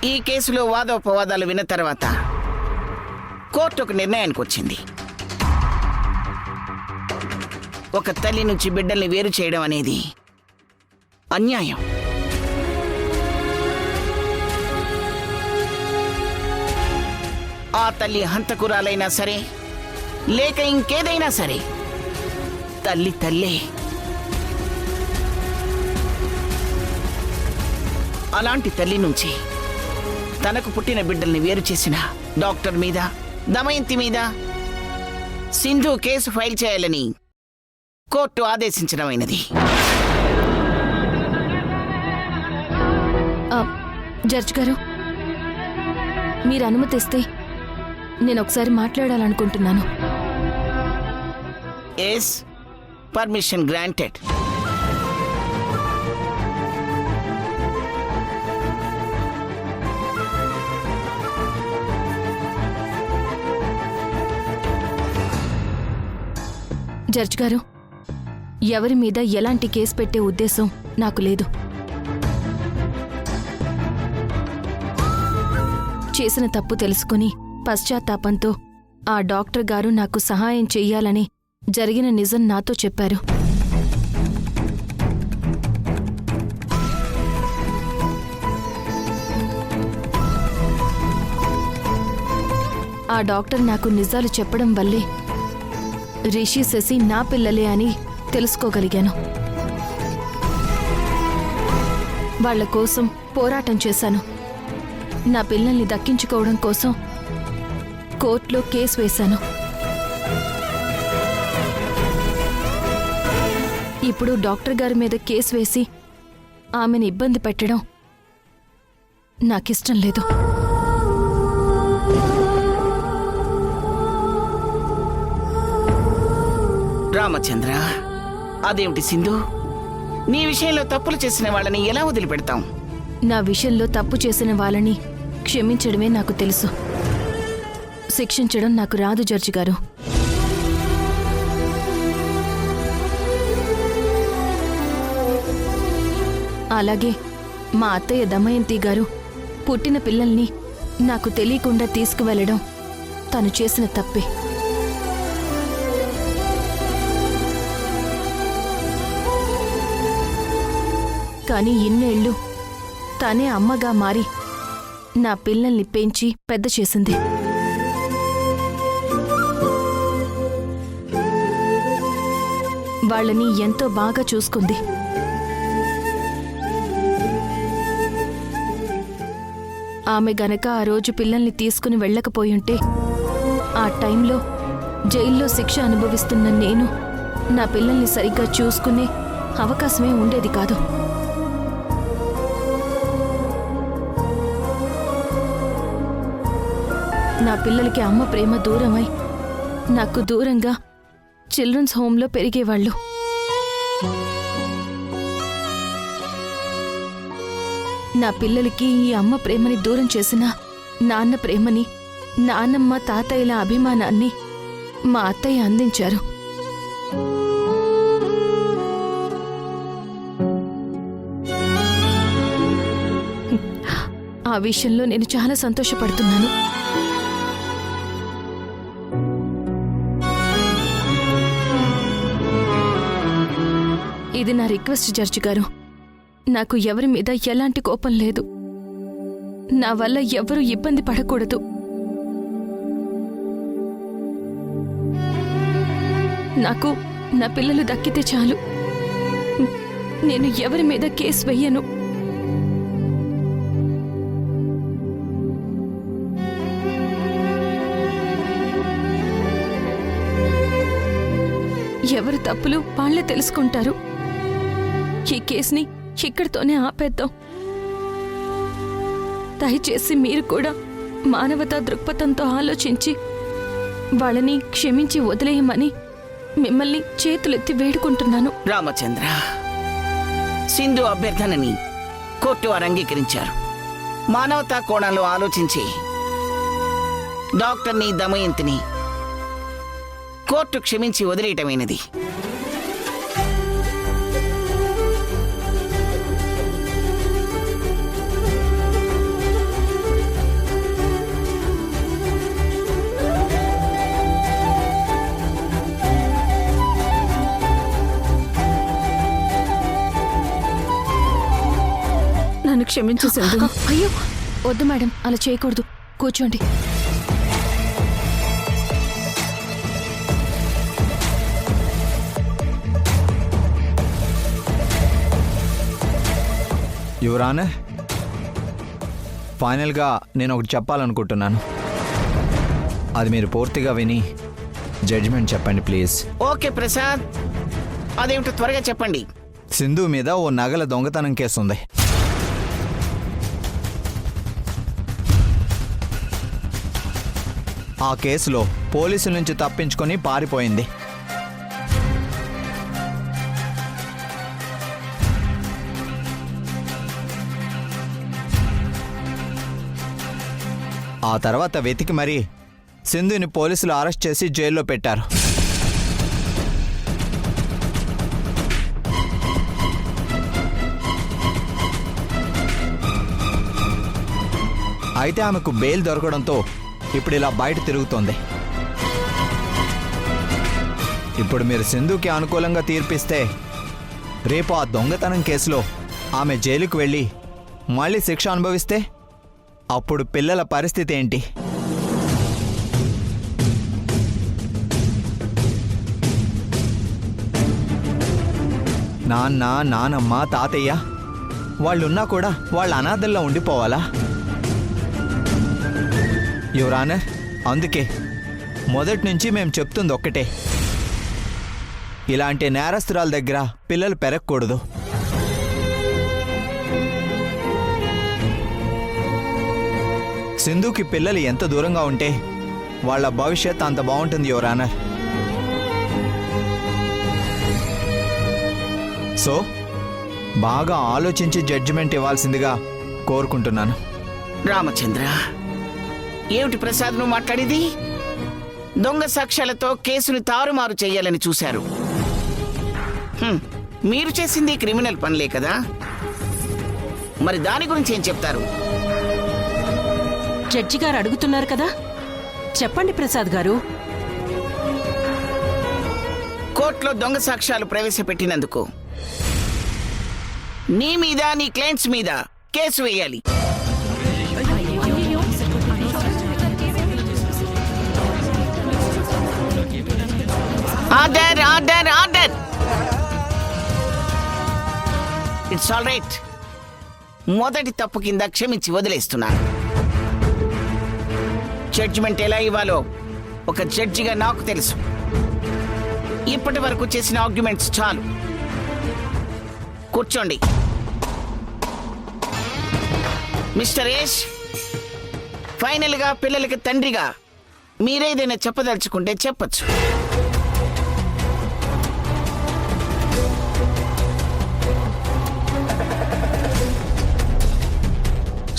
ఈ కేసులో వాదోపవాదాలు విన్న తర్వాత కోర్టు ఒక నిర్ణయానికి వచ్చింది. ఒక తల్లి నుంచి బిడ్డల్ని వేరు చేయడం అనేది అన్యాయం. ఆ తల్లి హంతకురాలైనా సరే లేక ఇంకేదైనా సరే తల్లి తల్లే. అలాంటి తల్లి నుంచి తనకు పుట్టిన బిడ్డల్ని వేరు చేసిన డాక్టర్ మీద, దమయంతి మీద సింధు కేసు ఫైల్ చేయాలని కోర్టు ఆదేశించడమైనది. జడ్జ్ గారు, మీరు అనుమతిస్తే నేను ఒకసారి మాట్లాడాలనుకుంటున్నాను. Yes, permission granted. జడ్జ్ గారు, ఎవరి మీద ఎలాంటి కేసు పెట్టే ఉద్దేశం నాకు లేదు. చేసిన తప్పు తెలుసుకుని పశ్చాత్తాపంతో ఆ డాక్టర్ గారు నాకు సహాయం చెయ్యాలని జరిగిన నిజం నాతో చెప్పారు. ఆ డాక్టర్ నాకు నిజాలు చెప్పడం వల్లే రిషి, శశి నా పిల్లలే అని తెలుసుకోగలిగాను. వాళ్ల కోసం పోరాటం చేశాను. నా పిల్లల్ని దక్కించుకోవడం కోసం కోర్టులో కేసు వేశాను. ఇప్పుడు డాక్టర్ గారి మీద కేసు వేసి ఆమెను ఇబ్బంది పెట్టడం నాకిష్టం లేదు. రామచంద్ర, అదేమిటి సింధు, నీ విషయంలో తప్పులు చేసిన వాళ్ళని ఎలా వదిలిపెడతాం? నా విషయంలో తప్పు చేసిన వాళ్ళని క్షమించడమే నాకు తెలుసు. శిక్షించడం నాకు రాదు జడ్జి గారు. అలాగే మా అత్తయ్య దమయంతి గారు పుట్టిన పిల్లల్ని నాకు తెలియకుండా తీసుకువెళ్లడం తను చేసిన తప్పే. కానీ ఇన్నేళ్లు తానే అమ్మగా మారి నా పిల్లల్ని పెంచి పెద్ద చేసింది. వాళ్ళని ఎంతో బాగా చూసుకుంది. ఆమె గనక ఆ రోజు పిల్లల్ని తీసుకుని వెళ్ళకపోయుంటే ఆ టైంలో జైల్లో శిక్ష అనుభవిస్తున్న నేను నా పిల్లల్ని సరిగ్గా చూసుకునే అవకాశమే ఉండేది కాదు. నా పిల్లలకి అమ్మ ప్రేమ దూరమై నాకు దూరంగా చిల్డ్రన్స్ హోంలో పెరిగేవాళ్ళు. నా పిల్లలకి ఈ అమ్మ ప్రేమని దూరం చేసిన నాన్న ప్రేమని, నాన్నమ్మ తాతయ్యల అభిమానాన్ని మా అత్తయ్య అందించారు. ఆ విషయంలో నేను చాలా సంతోషపడుతున్నాను. ఇది నా రిక్వెస్ట్ జడ్జి గారు. నాకు ఎవరి మీద ఎలాంటి కోపం లేదు. నా వల్ల ఎవరూ ఇబ్బంది పడకూడదు. నాకు నా పిల్లలు దక్కితే చాలు. నేను ఎవరి మీద కేసు వెయ్యను. ఎవరి తప్పులు వాళ్లే తెలుసుకుంటారు. ఈ కేసుని ఇక్కడితోనే ఆపేద్దాం. దయచేసి మీరు కూడా మానవతా దృక్పథంతో ఆలోచించి వాళ్ళని క్షమించి వదిలేయమని మిమ్మల్ని చేతులెత్తి వేడుకుంటున్నాను. రామచంద్ర, సింధు అభ్యర్థనని కోర్టు వారు అంగీకరించారు. మానవతా కోణంలో ఆలోచించి డాక్టర్ని, దమయంతిని కోర్టు క్షమించి వదిలేయటమైనది. నన్ను క్షమించు సింధు. అయ్యో వద్దు మేడం, అలా చేయకూడదు. కూర్చోండి. యువర్ ఆనర్, ఫైనల్గా నేను ఒకటి చెప్పాలనుకుంటున్నాను. అది మీరు పూర్తిగా విని జడ్జిమెంట్ చెప్పండి ప్లీజ్. ఓకే ప్రసాద్, అదేమిటో త్వరగా చెప్పండి. సింధు మీద ఓ నగల దొంగతనం కేసు ఉంది. ఆ కేసులో పోలీసుల నుంచి తప్పించుకొని పారిపోయింది. ఆ తర్వాత వెతికి మరీ సింధుని పోలీసులు అరెస్ట్ చేసి జైల్లో పెట్టారు. అయితే ఆమెకు బెయిల్ దొరకడంతో ఇప్పుడు ఇలా బయట తిరుగుతోంది. ఇప్పుడు మీరు సింధుకి అనుకూలంగా తీర్పిస్తే రేపు ఆ దొంగతనం కేసులో ఆమె జైలుకు వెళ్ళి మళ్ళీ శిక్ష అనుభవిస్తే అప్పుడు పిల్లల పరిస్థితి ఏంటి? నాన్న, నానమ్మ, తాతయ్య వాళ్ళున్నా కూడా వాళ్ళ అనాథల్లో ఉండిపోవాలా? యువర్ ఆనర్, అందుకే మొదటి నుంచి మేము చెప్తుంది ఒక్కటే, ఇలాంటి నేరస్తురాల దగ్గర పిల్లలు పెరగకూడదు. సింధుకి పిల్లలు ఎంత దూరంగా ఉంటే వాళ్ళ భవిష్యత్ అంత బాగుంటుంది యువర్ ఆనర్. సో బాగా ఆలోచించి జడ్జిమెంట్ ఇవ్వాల్సిందిగా కోరుకుంటున్నాను. రామచంద్ర, ఏమిటి ప్రసాద్ నువ్వు మాట్లాడేది? దొంగ సాక్ష్యాలతో కేసుని తారుమారు చేయాలని చూశారు. మీరు చేసింది క్రిమినల్ పనులే కదా, మరి దాని గురించి ఏం చెప్తారు? జడ్జి గారు అడుగుతున్నారు కదా, చెప్పండి ప్రసాద్ గారు. కోర్టులో దొంగ సాక్ష్యాలు ప్రవేశపెట్టినందుకు నీ మీద, నీ క్లయింట్స్ మీద కేసు వేయాలి. Order, order, order. It's all right. మొదటి తప్పు కింద క్షమించి వదిలేస్తున్నాను. జడ్జిమెంట్ ఎలా ఇవ్వాలో ఒక జడ్జిగా నాకు తెలుసు. ఇప్పటి వరకు చేసిన ఆర్గ్యుమెంట్స్ చాలు. కూర్చోండి. మిస్టర్ యష్, ఫైనల్గా పిల్లలకి తండ్రిగా మీరేదైనా చెప్పదలుచుకుంటే చెప్పచ్చు.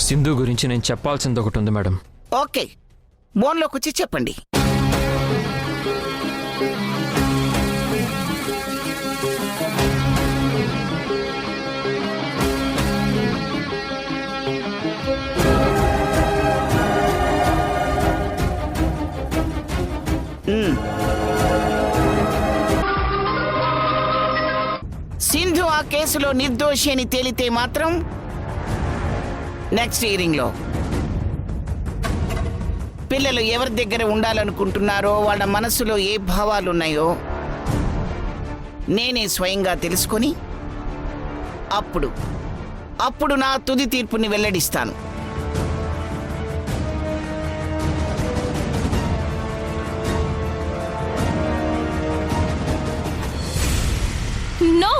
సింధు గురించి నేను చెప్పాల్సింది ఒకటి ఉంది మేడం. ఓకే, బోన్లోకి వచ్చి చెప్పండి. సింధు ఆ కేసులో నిర్దోషి అని తేలితే మాత్రం నెక్స్ట్ హియరింగ్ లో పిల్లలు ఎవరి దగ్గర ఉండాలనుకుంటున్నారో, వాళ్ళ మనసులో ఏ భావాలున్నాయో నేనే స్వయంగా తెలుసుకొని అప్పుడు నా తుది తీర్పుని వెల్లడిస్తాను. నో!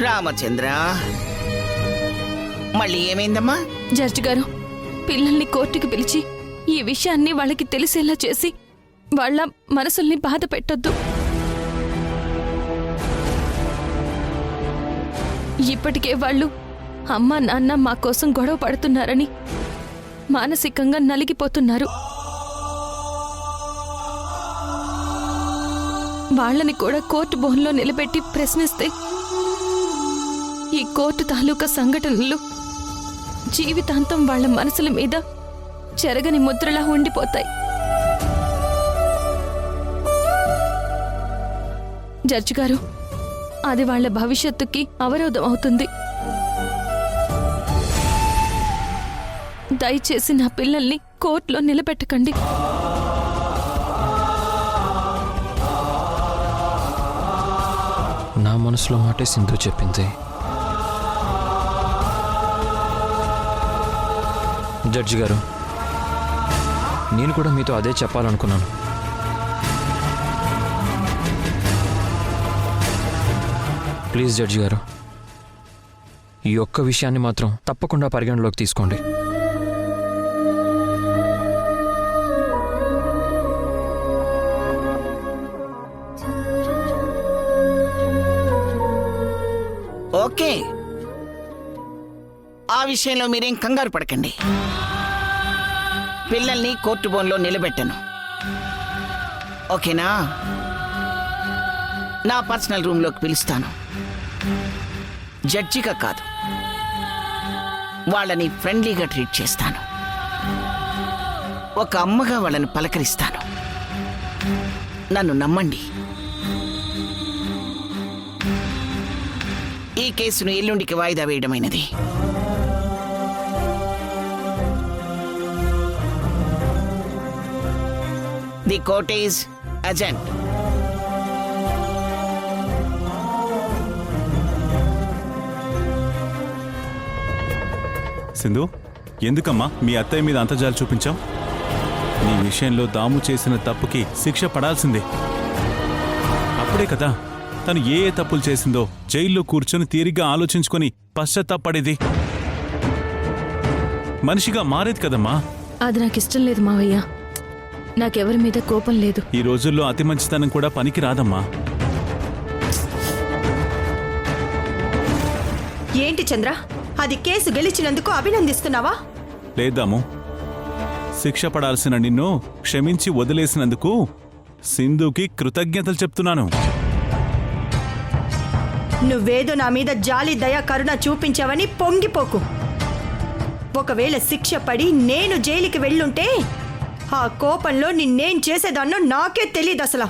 రామచంద్ర, మళ్ళీ ఏమైందమ్మా? జడ్జి గారు, పిల్లల్ని కోర్టుకి పిలిచి ఈ విషయాన్ని వాళ్ళకి తెలిసేలా చేసి వాళ్ళ మనసుల్ని బాధ పెట్టొద్దు. ఇప్పటికే వాళ్ళు అమ్మ నాన్న మా కోసం గొడవ పడుతున్నారని మానసికంగా నలిగిపోతున్నారు. వాళ్ళని కూడా కోర్టు బోన్లో నిలబెట్టి ప్రశ్నిస్తే ఈ కోర్టు తాలూకా సంఘటనలు జీవితాంతం వాళ్ళ మనసుల మీద చెరగని ముద్రలా ఉండిపోతాయి. జడ్జి గారు, అది వాళ్ళ భవిష్యత్తుకి అవరోధం అవుతుంది. దయచేసి నా పిల్లల్ని కోర్టులో నిలబెట్టకండి. నా మనసులో మాటే సింధు చెప్పింది. జడ్జి గారు, నేను కూడా మీతో అదే చెప్పాలనుకున్నాను. ప్లీజ్ జడ్జి గారు, ఈ ఒక్క విషయాన్ని మాత్రం తప్పకుండా పరిగణలోకి తీసుకోండి. ఓకే, ఆ విషయంలో మీరేం కంగారు పడకండి. పిల్లల్ని కోర్టు బోన్లో నిలబెట్టను. ఓకేనా? నా పర్సనల్ రూమ్లోకి పిలుస్తాను. జడ్జిగా కాదు, వాళ్ళని ఫ్రెండ్లీగా ట్రీట్ చేస్తాను. ఒక అమ్మగా వాళ్ళని పలకరిస్తాను. నన్ను నమ్మండి. ఈ కేసును ఎల్లుండికి వాయిదా వేయడమైనది. The court is adjourned. Sindhu, ఎందుకమ్మా మీ అత్తయ్య మీద అంతజాలు చూపించావు? నీ విషయంలో దాము చేసిన తప్పుకి శిక్ష పడాల్సిందే. అప్పుడే కదా తను ఏ ఏ తప్పులు చేసిందో జైల్లో కూర్చొని తీరిగ్గా ఆలోచించుకొని పశ్చాత్తాపడేది, మనిషిగా మారేది కదమ్మా. అది నాకు ఇష్టం లేదు మావయ్య. నాకెవరి మీద కోపం లేదు. ఈ రోజుల్లో అతి మంచితనం కూడా పనికి రాదమ్మా. ఏంటి చంద్ర, అది కేసు గెలిచినందుకు అభినందిస్తున్నావా? లేదాము, శిక్ష పడాల్సిన నిన్ను క్షమించి వదిలేసినందుకు సింధుకి కృతజ్ఞతలు చెప్తున్నాను. నువ్వేదో నా మీద జాలి దయ కరుణ చూపించావని పొంగిపోకు. ఒకవేళ శిక్ష పడి నేను జైలుకి వెళ్ళుంటే ఆ కోపంలో నిన్నేం చేసేదాన్నో నాకే తెలియదు అసలు.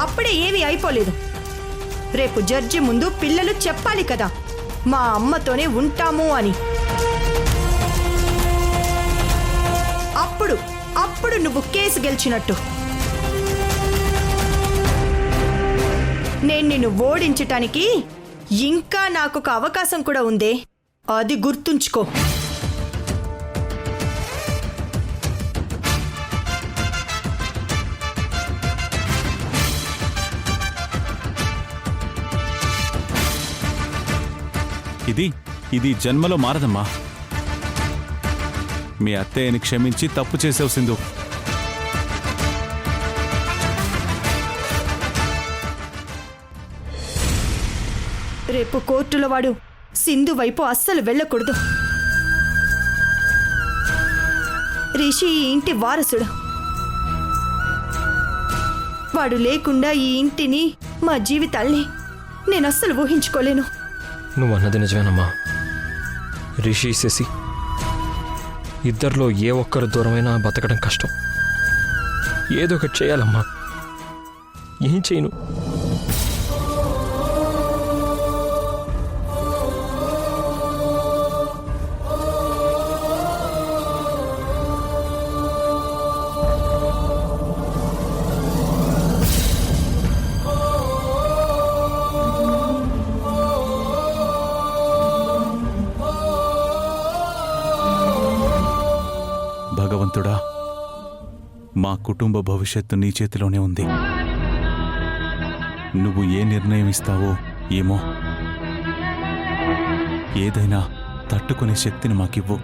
అప్పుడే ఏమీ అయిపోలేదు. రేపు జడ్జి ముందు పిల్లలు చెప్పాలి కదా, మా అమ్మతోనే ఉంటాము అని. అప్పుడు నువ్వు కేసు గెలిచినట్టు. నేను నిన్ను ఓడించటానికి ఇంకా నాకొక అవకాశం కూడా ఉందే, అది గుర్తుంచుకో. ఇది జన్మలో మారదమ్మా. మీ అత్తయ్యని క్షమించి తప్పు చేసావు సింధు. రేపు కోర్టులో వాడు సింధు వైపు అస్సలు వెళ్ళకూడదు. రిషి ఈ ఇంటి వారసుడు. వాడు లేకుండా ఈ ఇంటిని, మా జీవితాల్ని నేను అస్సలు ఊహించుకోలేను. నువ్వు అన్నది నిజమేనమ్మా. రిషి, శశి ఇద్దరిలో ఏ ఒక్కరు దూరమైనా బతకడం కష్టం. ఏదో ఒకటి చేయాలమ్మా. ఏం చేయను? భగవంతుడా, మా కుటుంబ భవిష్యత్తు నీ చేతిలోనే ఉంది. నువ్వు ఏ నిర్ణయం ఇస్తావో ఏమో. ఏదైనా తట్టుకునే శక్తిని మాకివ్వు.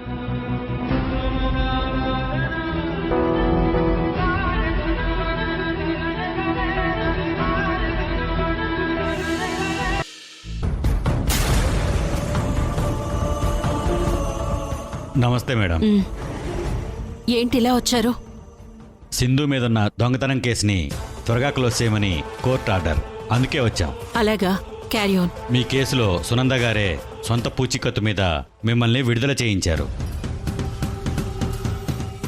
నమస్తే మేడం. ఏంటి ఇలా వచ్చారు? సింధు మీదున్న దొంగతనం కేసుని త్వరగా క్లోజ్ చేయమని కోర్టు ఆర్డర్, అందుకే వచ్చాం. అలాగా, క్యారీ ఆన్. మీ కేసులో సునంద గారే సొంత పూచికత్తు మీద మిమ్మల్ని విడుదల చేయించారు.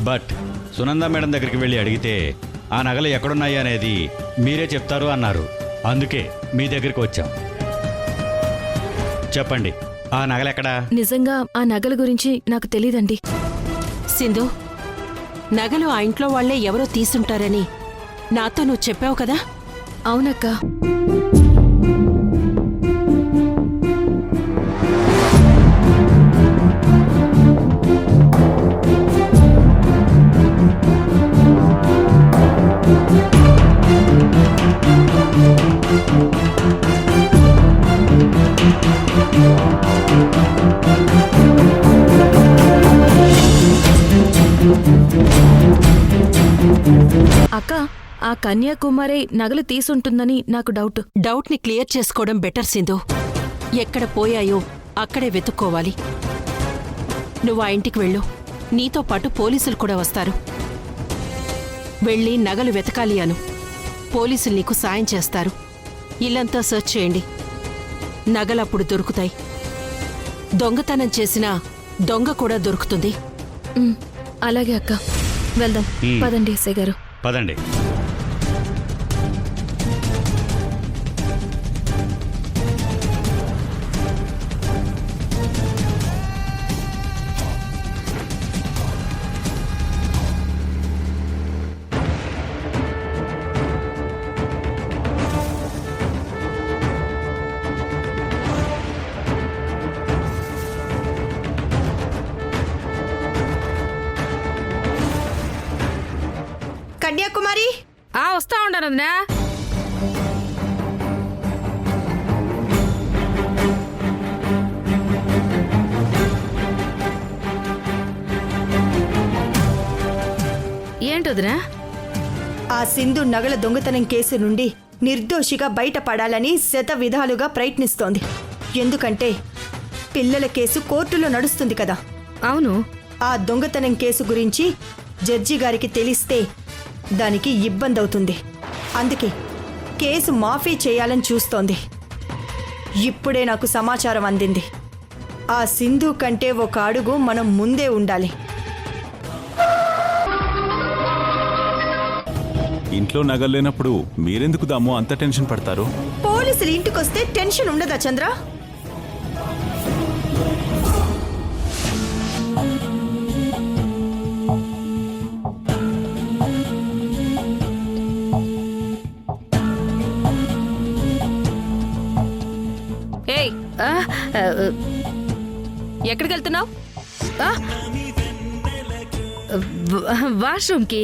బట్ సునంద మేడం దగ్గరికి వెళ్ళి అడిగితే ఆ నగలు ఎక్కడున్నాయి అనేది మీరే చెప్తారు అన్నారు. అందుకే మీ దగ్గరికి వచ్చాం. చెప్పండి, ఆ నగలెక్కడా? నిజంగా ఆ నగల గురించి నాకు తెలీదండి. సింధు, నగలు ఆ ఇంట్లో వాళ్లే ఎవరో తీసుంటారని నాతో నువ్వు చెప్పావు కదా. అవునక్క. అక్క, ఆ కన్యాకుమారి నగలు తీసుంటుందని నాకు డౌట్. డౌట్ని క్లియర్ చేసుకోవడం బెటర్ సింధు. ఎక్కడ పోయాయో అక్కడే వెతుక్కోవాలి. నువ్వు ఆ ఇంటికి వెళ్ళు. నీతో పాటు పోలీసులు కూడా వస్తారు. వెళ్ళి నగలు వెతకాలి అను. పోలీసులు నీకు సాయం చేస్తారు. ఇల్లంతా సర్చ్ చేయండి. నగలప్పుడు దొరుకుతాయి. దొంగతనం చేసినా దొంగ కూడా దొరుకుతుంది. అలాగే అక్క, వెళ్దాం. పదండి ఎస్ఐ గారు. పదండి. కన్యాకుమారి, వస్తా ఉండనుందా? ఏంటొదినా? ఆ సింధు నగల దొంగతనం కేసు నుండి నిర్దోషిగా బయటపడాలని శత విధాలుగా ప్రయత్నిస్తోంది. ఎందుకంటే పిల్లల కేసు కోర్టులో నడుస్తుంది కదా. అవును. ఆ దొంగతనం కేసు గురించి జడ్జి గారికి తెలిస్తే దానికి ఇబ్బంది అవుతుంది. అందుకే కేసు మాఫీ చేయాలని చూస్తోంది. ఇప్పుడే నాకు సమాచారం అందింది. ఆ సింధు కంటే ఒక అడుగు మనం ముందే ఉండాలి. ఇంట్లో నగలు లేనప్పుడు మీరెందుకు దాము అంత టెన్షన్ పడతారు? పోలీసులు ఇంటికొస్తే టెన్షన్ ఉండదా చంద్ర? ఏయ్, ఎక్కడికి వెళ్తున్నావు? వాష్రూమ్కి.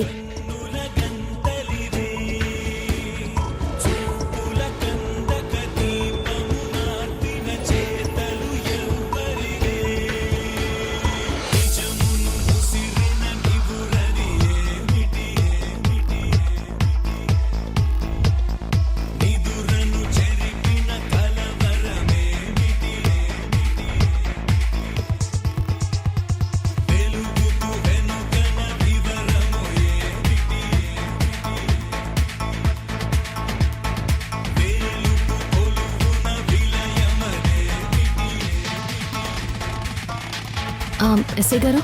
ఎస్ఐ గారు,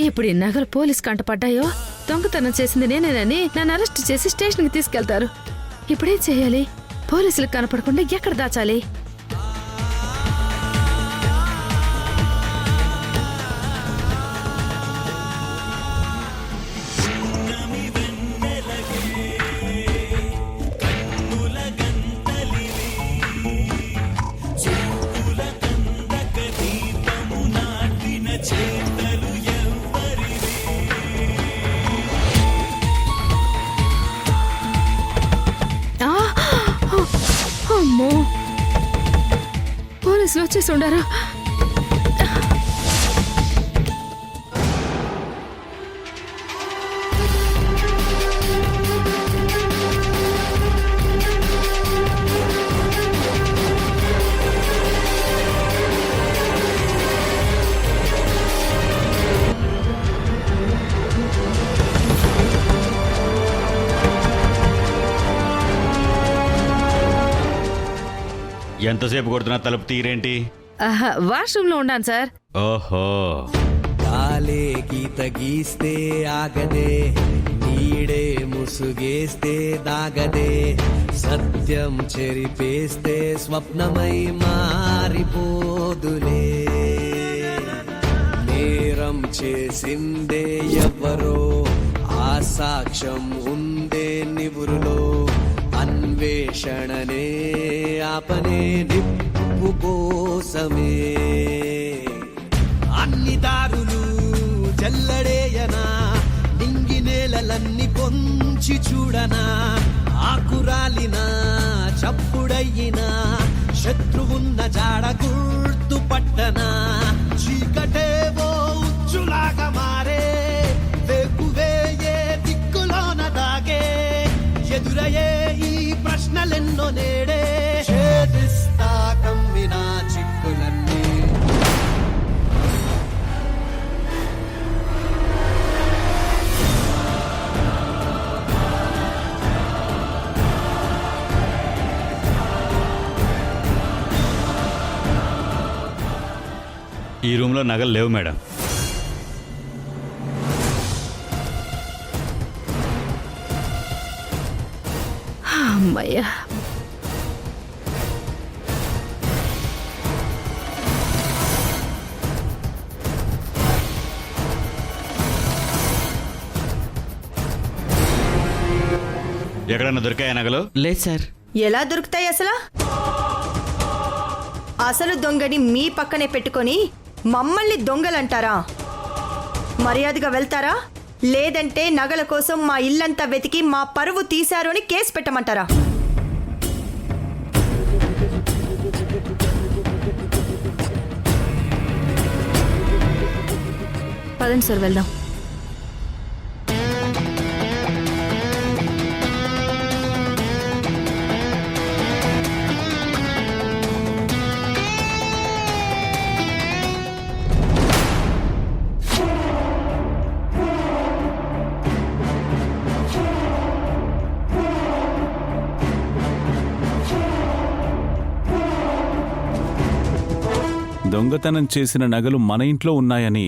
ఇప్పుడు ఈ నగలు పోలీస్ కంటపడ్డాయో దొంగతనం చేసింది నేనేనని నన్ను అరెస్ట్ చేసి స్టేషన్కి తీసుకెళ్తారు. ఇప్పుడేం చేయాలి? పోలీసులకు కనపడకుండా ఎక్కడ దాచాలి? అమ్మో, పోలీసులు వచ్చేసి ఉండారా? ఎంతసేపు కొడుతున్నా తలుపు తీరేంటి? వాష్రూమ్ లో ఉన్నాను సార్. ఓహో, కాలే గీత గీస్తే ఆగదే, నీడే ముసుగేస్తే దాగదే, సత్యం చెరిపేస్తే స్వప్నమై మారిపోదులే. నేరం చేసిందే ఎవరో ఆ సాక్ష్యం ఉందే నివురులో, అన్వేషణనే ఆపనే నిప్పు కోసమే. అన్ని దారులు జల్లడేయనా, నింగి నేలలన్నీ పొంచి చూడనా, ఆకురాలినా చప్పుడయ్యినా, శత్రువున్న జాడ గుర్తు పట్టనా, చీకటేవో ఉచ్చులాగా మారే, వేకువే ఏ దిక్కులోన దాగే, ఎదురయ్యే ఈ ప్రశ్నలెన్నో నేడే, ఛేదిస్తా కమ్మినా చిక్కులన్నీ. ఈ రూమ్లో నగలు లేవు మేడం. అమ్మయ్యా. ఎక్కడన్నా దొరికాయా నగలు? లేదు సార్. ఎలా దొరుకుతాయి అసలు? అసలు దొంగని మీ పక్కనే పెట్టుకొని మమ్మల్ని దొంగలంటారా? మర్యాదగా వెళ్తారా, లేదంటే నగల కోసం మా ఇల్లంతా వెతికి మా పరువు తీశారు అని కేసు పెట్టమంటారా? పదండి సార్ వెళ్దాం. దొంగతనం చేసిన నగలు మన ఇంట్లో ఉన్నాయని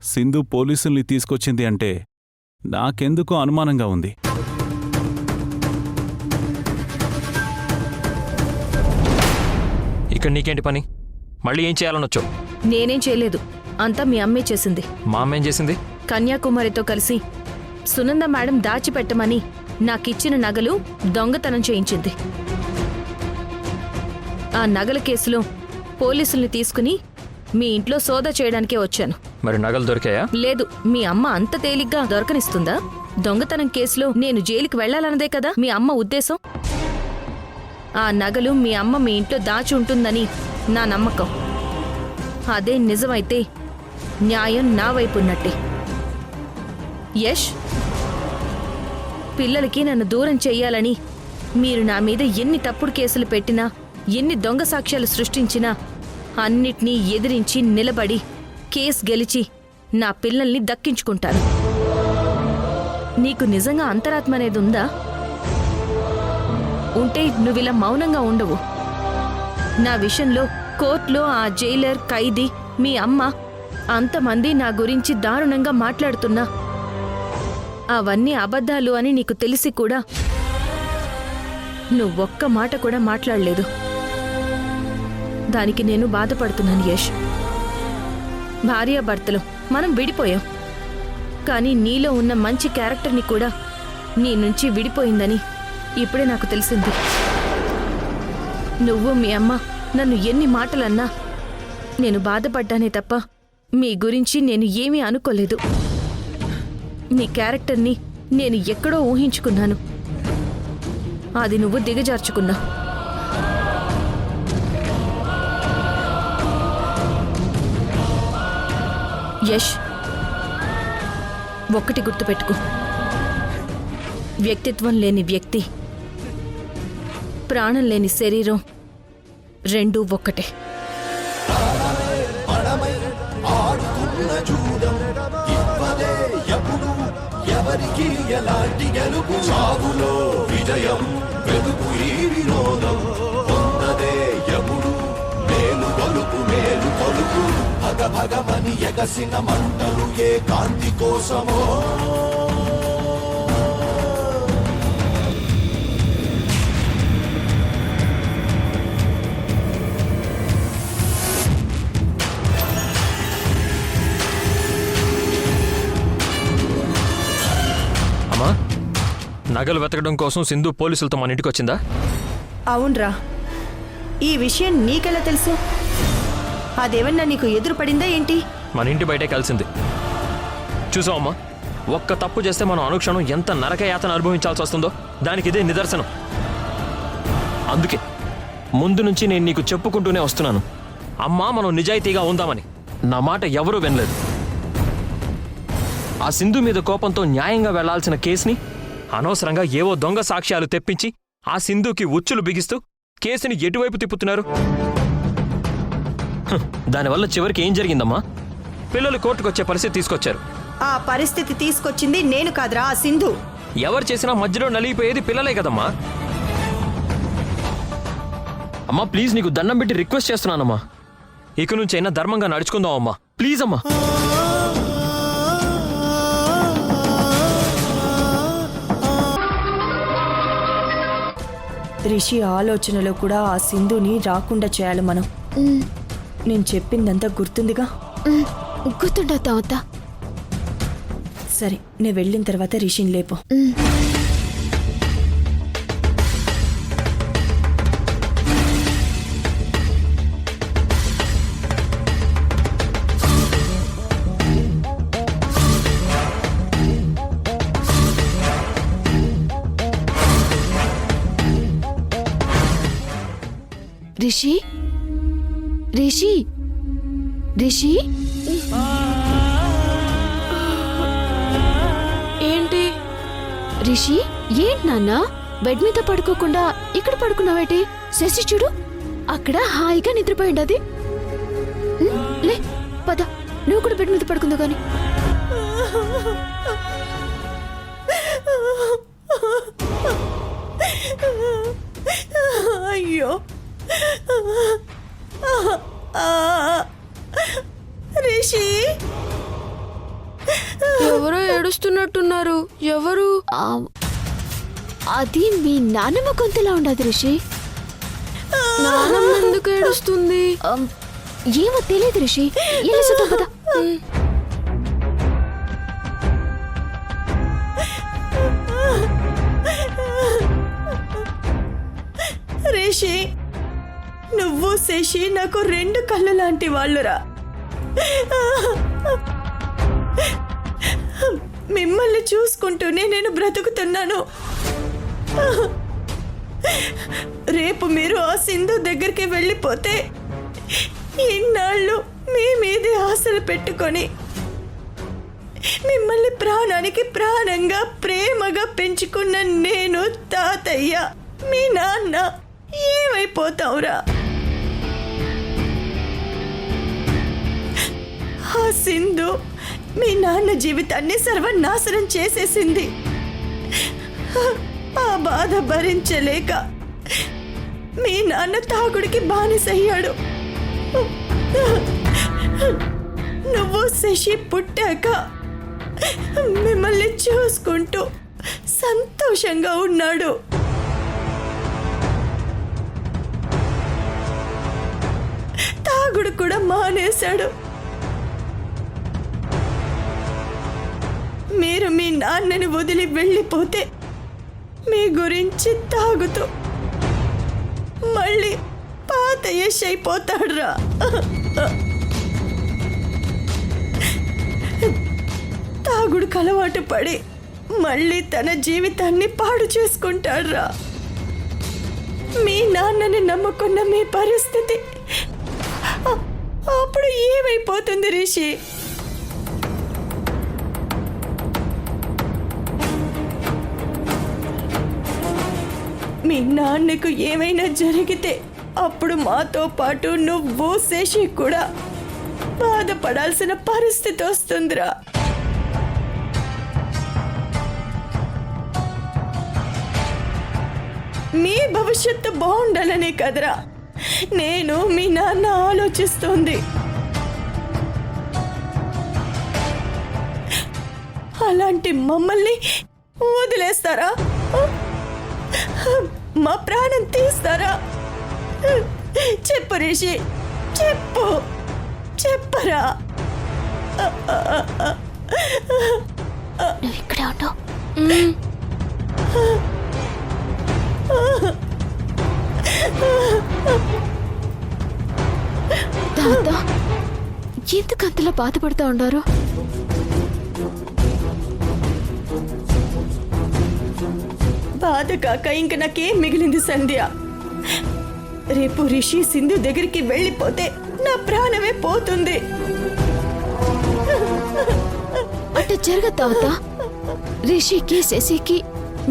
సింధు పోలీసుల్ని తీసుకొచ్చింది అంటే నాకెందుకో అనుమానంగా ఉంది. ఇక్కడ నీకేంటి పని? మళ్ళీ ఏం చేయాలనొచ్చో? నేనేం చేయలేదు, అంతా మీ అమ్మే చేసింది. మా అమ్మ ఏం చేసింది? కన్యాకుమారితో కలిసి సునంద మేడం దాచిపెట్టమని నాకిచ్చిన నగలు దొంగతనం చేయించింది. ఆ నగల కేసులో పోలీసుల్ని తీసుకుని మీ ఇంట్లో సోదా చేయడానికే వచ్చాను. మరి నగలు దొరికాయా? లేదు, మీ అమ్మ అంత తేలిగ్గా దొరకనిస్తుందా? దొంగతనం కేసులో నేను జైలుకి వెళ్లాలన్నదే కదా మీ అమ్మ ఉద్దేశం. ఆ నగలు మీ అమ్మ మీ ఇంట్లో దాచి ఉంటుందని నా నమ్మకం. అదే నిజమైతే న్యాయం నా వైపు ఉన్నట్టే. యష్, పిల్లలకి నన్ను దూరం చెయ్యాలని మీరు నా మీద ఎన్ని తప్పుడు కేసులు పెట్టినా, ఎన్ని దొంగ సాక్ష్యాలు సృష్టించినా అన్నిటినీ ఎదిరించి నిలబడి కేసు గెలిచి నా పిల్లల్ని దక్కించుకుంటాను. నీకు నిజంగా అంతరాత్మ అనేది ఉందా? ఉంటే నువ్విలా మౌనంగా ఉండవు. నా విషయంలో కోర్టులో ఆ జైలర్, ఖైదీ, మీ అమ్మ అంతమంది నా గురించి దారుణంగా మాట్లాడుతున్నా అవన్నీ అబద్ధాలు అని నీకు తెలిసి కూడా నువ్వొక్క మాట కూడా మాట్లాడలేదు. దానికి నేను బాధపడుతున్నాను యష్. భార్యాభర్తలు మనం విడిపోయాం, కానీ నీలో ఉన్న మంచి క్యారెక్టర్ని కూడా నీ నుంచి విడిపోయిందని ఇప్పుడే నాకు తెలిసింది. నువ్వు మీ అమ్మ నన్ను ఎన్ని మాటలన్నా నేను బాధపడ్డానే తప్ప మీ గురించి నేను ఏమీ అనుకోలేదు. నీ క్యారెక్టర్ని నేను ఎక్కడో ఊహించుకున్నాను, అది నువ్వు దిగజార్చుకున్నావు. యష్, ఒక్కటి గుర్తుపెట్టుకో, వ్యక్తిత్వం లేని వ్యక్తి, ప్రాణం లేని శరీరం రెండూ ఒక్కటే. ఎవరికి ఎలాంటి గెలుపు, చావులో విజయం, వెతుకు ఈ వినోదం, పొందదే ఎప్పుడు గొలుపు మేలు కొలుపు భగ భగమని ఎగసిన మంటలు ఏ కాంతి కోసమో అమ్మా, నగలు వెతకడం కోసం సింధు పోలీసులతో మన ఇంటికి వచ్చిందా? అవునరా, ఈ విషయం నీకెలా తెలుసు? అదేమన్నా నీకు ఎదురు పడిందా ఏంటి? మన ఇంటి బయటే కలిసింది. చూసావమ్మా, ఒక్క తప్పు చేస్తే మనం అనుక్షణం ఎంత నరకయాతన అనుభవించాల్సి వస్తుందో దానికి ఇదే నిదర్శనం. అందుకే ముందు నుంచి నేను నీకు చెప్పుకుంటూనే వస్తున్నాను, అమ్మా మనం నిజాయితీగా ఉందామని. నా మాట ఎవరూ వినలేదు. ఆ సింధు మీద కోపంతో న్యాయంగా వెళ్లాల్సిన కేసుని అనవసరంగా ఏవో దొంగ సాక్ష్యాలు తెప్పించి ఆ సింధుకి ఉచ్చులు బిగిస్తూ కేసుని ఎటువైపు తిప్పుతున్నారు. దానివల్ల చివరికి ఏం జరిగిందమ్మా? పిల్లలు కోర్టుకొచ్చే పరిస్థితి తీసుకొచ్చారు. ఆ పరిస్థితి తీసుకొచ్చింది నేను కాదురా, ఆ సింధు. ఎవరు చేసినా మధ్యలో నలిగిపోయేది పిల్లలే కదమ్మా. అమ్మా ప్లీజ్, నీకు దండం పెట్టి రిక్వెస్ట్ చేస్తున్నానమ్మా, ఇక నుంచి అయినా ధర్మంగా నడుచుకుందాం అమ్మా, ప్లీజ్ అమ్మా. రిషి ఆలోచనలో కూడా ఆ సింధుని రాకుండా చేయాలి మనం. నేను చెప్పిందంతా గుర్తుందిగా? గుర్తుండవుతా. సరే, నేను వెళ్ళిన తర్వాత రిషిని లేపు. రిషి, రిషి, రిషి, ఏంటి రిషి? ఏంటి నాన్న బెడ్ మీద పడుకోకుండా ఇక్కడ పడుకున్నావేటి? శశి చూడు, అక్కడ హాయిగా నిద్రపోయింది. అది లే పద, నువ్వు కూడా బెడ్ మీద పడుకుందా గాని. అయ్యో, రిషి, ఎవరో ఏడుస్తున్నట్టున్నారు. ఎవరు? అది మీ నాన్నమ్మ గొంతులా ఉండదు రిషి. నాన్నమ్మ ఎందుకు ఏడుస్తుంది? ఏమో తెలియదు రిషి. వెళ్ళిపోతాం కదా. రిషి, నువ్వు శశి నాకు రెండు కళ్ళు లాంటి వాళ్ళురా. మిమ్మల్ని చూసుకుంటూనే నేను బ్రతుకుతున్నాను. రేపు మీరు ఆ సింధు దగ్గరికి వెళ్ళిపోతే ఇన్నాళ్ళు మీ మీదే ఆశలు పెట్టుకొని మిమ్మల్ని ప్రాణానికి ప్రాణంగా ప్రేమగా పెంచుకున్న నేను, తాతయ్య, మీ నాన్న ఏమైపోతావురా? ఆ సింధు మీ నాన్న జీవితాన్ని సర్వనాశనం చేసేసింది. ఆ బాధ భరించలేక మీ నాన్న తాగుడికి బానిసయ్యాడు. నువ్వు శశి పుట్టాక మిమ్మల్ని చూసుకుంటూ సంతోషంగా ఉన్నాడు. తాగుడు కూడా మానేశాడు. మీరు మీ నాన్నని వదిలి వెళ్ళిపోతే మీ గురించి తాగుతూ మళ్ళీ పాత యశ్ అయిపోతాడురా. తాగుడుకు అలవాటు పడి మళ్ళీ తన జీవితాన్ని పాడు చేసుకుంటాడురా. మీ నాన్నని నమ్ముకున్న మీ పరిస్థితి అప్పుడు ఏమైపోతుంది రిషి? మీ నాన్నకు ఏమైనా జరిగితే అప్పుడు మాతో పాటు నువ్వు శశి కూడా బాధపడాల్సిన పరిస్థితి వస్తుందిరా. మీ భవిష్యత్తు బాగుండాలనే కదరా నేను మీ నాన్న ఆలోచిస్తోంది. అలాంటి మమ్మల్ని వదిలేస్తారా? మా ప్రాణం తీస్తారా? చెప్పు రిషి, చెప్పు, చెప్పరా? నువ్వు ఇక్కడే ఉండవు. తాత ఎందుకు అంతలా బాధపడుతూ ఉండారు? బాధ కాక ఇంక నాకేం మిగిలింది సంధ్య? రేపు రిషి సింధు దగ్గరికి వెళ్ళిపోతే నా ప్రాణమే పోతుంది. అట్ట జరగతావత. రిషికి శశికి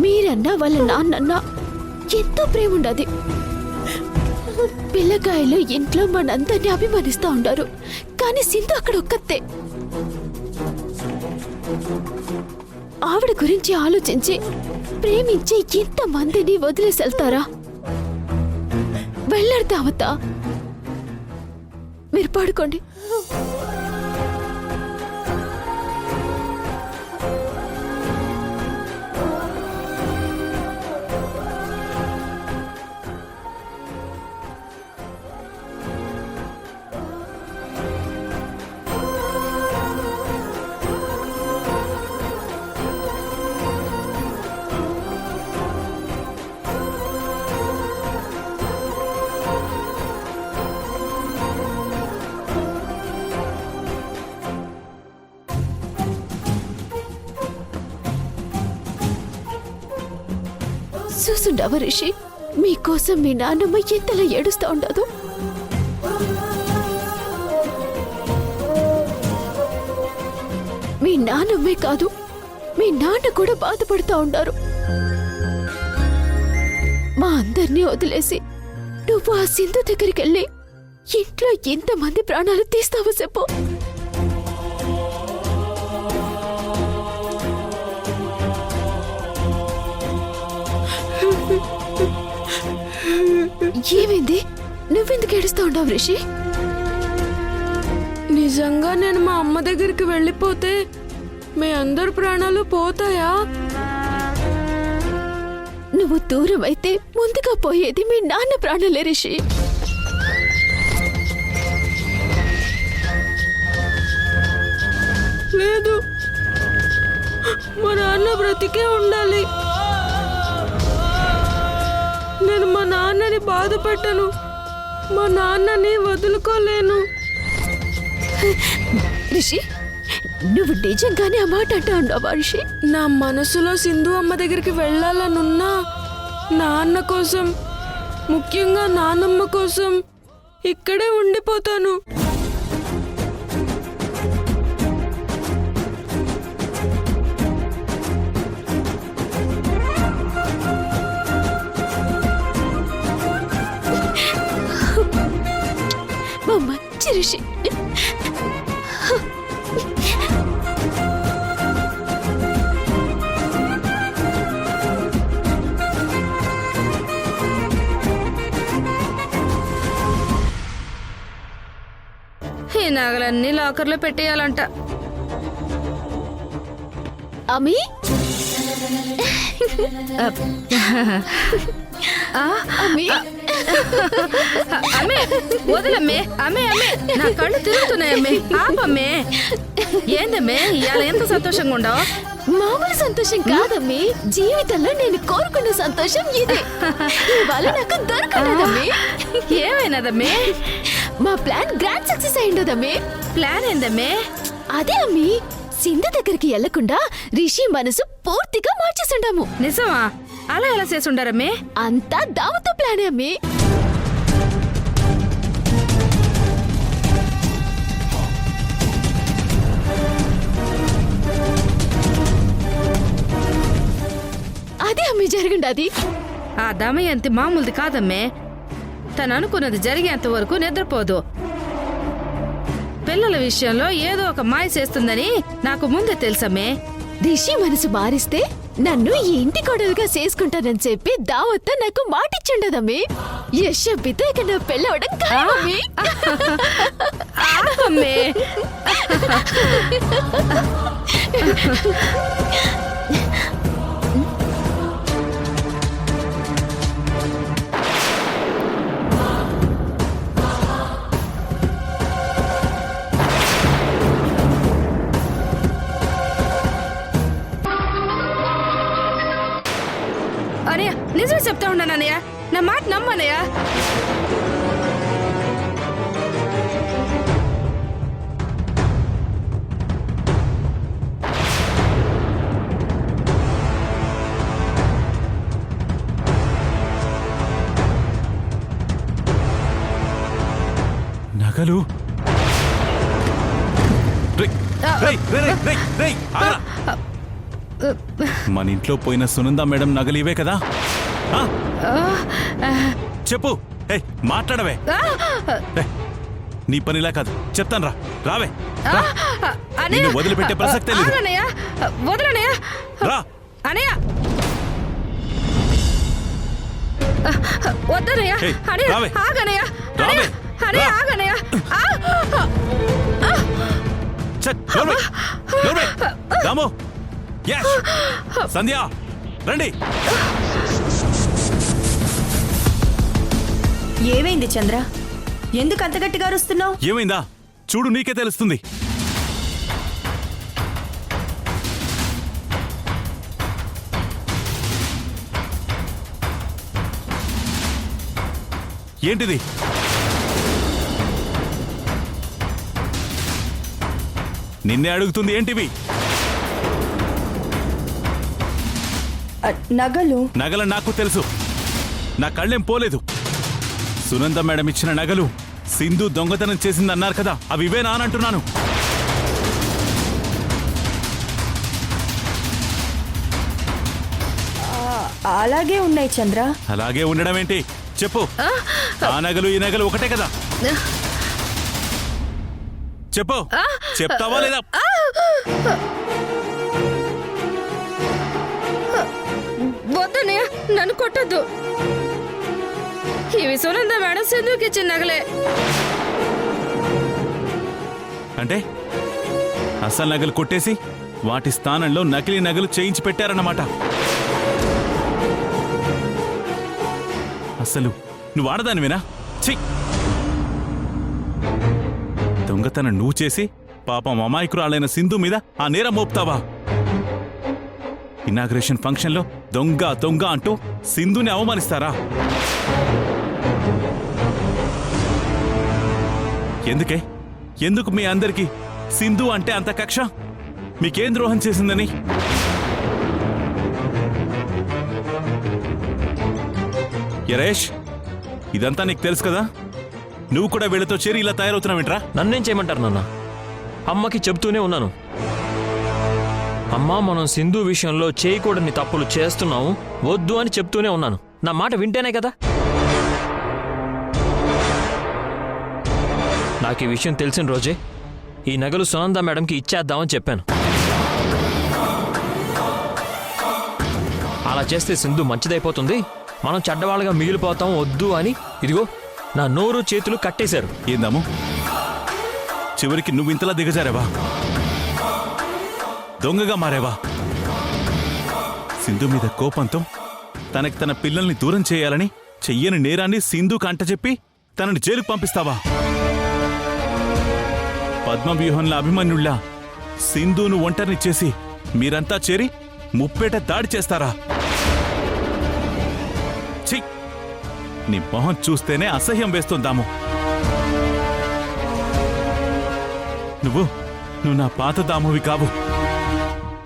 మీరన్నా వాళ్ళ నాన్నన్నా ఎంతో ప్రేమ ఉండదు. పిల్లకాయలు ఇంట్లో మనందరినీ అభిమానిస్తూ ఉండారు, కానీ సింధు అక్కడ ఒక్కతే. ఆవిడ గురించి ఆలోచించి ప్రేమించి ఇంతమందిని వదిలేసి వెళ్తారా? వెళ్ళాడతావత. మీరు పడుకోండి. చూసుండవ రిషి, మీకోసం మీ నాన్నమ్మ ఎంతలా ఏడుస్తూ ఉండదు. మీ నాన్నమ్మే కాదు, మీ నాన్న కూడా బాధపడుతూ ఉండారు. మా అందరినీ వదిలేసి నువ్వు ఆ సింధు దగ్గరికి వెళ్ళి ఇంట్లో ఎంతమంది ప్రాణాలు తీస్తావో చెప్పు. ఏమైంది? నువ్వెందుకు ఏడుస్తూ ఉండవు రిషి? నిజంగా నేను మా అమ్మ దగ్గరికి వెళ్ళిపోతే మీ అందరు ప్రాణాలు పోతాయా? నువ్వు దూరం అయితే ముందుగా పోయేది మీ నాన్న ప్రాణాలే రిషి. లేదు, మా నాన్న బ్రతికే ఉండాలి. నేను మా నాన్నని బాధ పెట్టను, మా నాన్నని వదులుకోలేను. రిషి, నువ్వు నిజంగానే ఆ మాట అంటా ఉండవా రిషి? నా మనసులో సింధు అమ్మ దగ్గరికి వెళ్ళాలనున్నా నాన్న కోసం, ముఖ్యంగా నాన్నమ్మ కోసం ఇక్కడే ఉండిపోతాను. మంచి రిషి. ఈ నగలన్నీ లాకర్లో పెట్టేయాలంట. అమ్మి, అమ్మి, అమ్మే వదలమ్మే, అమ్మే అమ్మే నా కళ్ళు తిరుగుతున్నాయమ్మే, ఆపమ్మే. ఏందమ్మే ఇవాళ ఎంత సంతోషంగా ఉండవు? మామూలు సంతోషం కాదమ్మి, జీవితంలో నేను కోరుకున్న సంతోషం ఇదే. ఇవాళ నాకు దొరకలేదమ్మి. ఏమైనదమ్మే? మా ప్లాన్ గ్రాండ్ సక్సెస్ అయిందమ్మి. ప్లాన్ ఏందమ్మే? అదే అమ్మి, సింధు దగ్గరికి వెళ్లకుండా రిషి మనసు పూర్తిగా మార్చేసుండాము. నిజమా? అలా ఎలా చేసుండారమ్మే? అంతా దావతో ప్లానే అమ్మి. అదే అమ్మి జరిగిండది. ఆ దమయంతి మామూలుది కాదమ్మే. తను అనుకున్నది జరిగేంత వరకు నిద్రపోదు. పిల్లల విషయంలో ఏదో ఒక మాయ చేస్తుందని నాకు ముందే తెలుసమ్మే. రిషి మనసు మారిస్తే నన్ను ఈ ఇంటి కోడలుగా చేసుకుంటానని చెప్పి దావత్త నాకు మాటిచ్చుండదమ్మి. యశోబితో ఇక నా పెళ్ళవడం ఖాయం, మమ్మీ. ఆపమ్మే. అనయ్య నిజమే చెప్తా ఉన్నాను అన్నయ్య, నా మాట నమ్మనయ్య. నగలు రేయ్, రేయ్, రేయ్, రేయ్, రేయ్, ఆగరా. మన ఇంట్లో పోయిన సునంద మేడం నగలు ఇవే కదా? ఆ? చెప్పు. ఏయ్, మాట్లాడవే. ఏయ్, నీ పనిలా కాదు, చెప్తాను రా. రావే రా. నిన్ను వదిలిపెట్టే ప్రసక్తే లేదు. వదలనయ్య రా. అనయ్య వద్దనయ్య. ఏయ్, అనయ్య రావే. ఆగనయ్య. రావే. అనయ్య రా. ఆగనయ్య. ఛట్, నోర్మై, నోర్మై. దాము, యష్, సంధ్య, రండి. ఏమైంది చంద్ర? ఎందుకు అంత గట్టిగా అరుస్తున్నావు? ఏమైందా? చూడు, నీకే తెలుస్తుంది. ఏంటిది? నిన్నే అడుగుతుంది, ఏంటివి? నగలు. నగల నాకు తెలుసు. నా కళ్ళేం పోలేదు. సునంద మేడం ఇచ్చిన నగలు సింధు దొంగతనం చేసిందన్నారు కదా, అవి ఇవేనా అని అంటున్నాను. అలాగే ఉన్నాయి చంద్ర. అలాగే ఉండడం ఏంటి? చెప్పు. ఆ నగలు ఈ నగలు ఒకటే కదా? చెప్పు. చెప్తావా లేదా? వద్దనయ్య, నన్ను కొట్టద్దు. ఇవి సునంద మేడం సింధుకి ఇచ్చిన నగలే. అంటే అసలు నగలు కొట్టేసి వాటి స్థానంలో నకిలీ నగలు చేయించి పెట్టారన్నమాట. అసలు నువ్వు ఆడదానివేనా? ఛీ! దొంగతనం నువ్వు చేసి పాపం అమాయకురాలైన సింధు మీద ఆ నేరం మోపుతావా? ఇనాగ్రేషన్ ఫంక్షన్లో దొంగ దొంగ అంటూ సింధుని అవమానిస్తారా? ఎందుకే? ఎందుకు మీ అందరికీ సింధు అంటే అంత కక్ష? మీకేం ద్రోహం చేసిందని? యరేష్, ఇదంతా నీకు తెలుసు కదా? నువ్వు కూడా వీళ్ళతో చేరి ఇలా తయారవుతున్నావేంట్రా? నన్నేం చేయమంటారు నాన్న? అమ్మకి చెప్తూనే ఉన్నాను. అమ్మా, మనం సింధు విషయంలో చేయకూడని తప్పులు చేస్తున్నావు, వద్దు అని చెప్తూనే ఉన్నాను. నా మాట వింటేనే కదా. నాకు ఈ విషయం తెలిసిన రోజే ఈ నగలు సునంద మేడంకి ఇచ్చేద్దామని చెప్పాను. అలా చేస్తే సింధు మంచిదైపోతుంది, మనం చెడ్డవాళ్ళగా మిగిలిపోతాం, వద్దు అని ఇదిగో నా నోరు చేతులు కట్టేశారు. ఏందాము, చివరికి నువ్వు ఇంతలా దిగజారావా? దొంగగా మారేవా? సింధు మీద కోపంతో తనకి తన పిల్లల్ని దూరం చేయాలని చెయ్యని నేరాన్ని సింధు కంట చెప్పి తనని జైలుకు పంపిస్తావా? పద్మవ్యూహంలో అభిమన్యుళ్ళ సింధును ఒంటరిని చేసి మీరంతా చేరి ముప్పేట దాడి చేస్తారా? ఛీ! నీ మొహం చూస్తేనే అసహ్యం వేస్తుందాము. నువ్వు నా పాత దామువి కావు.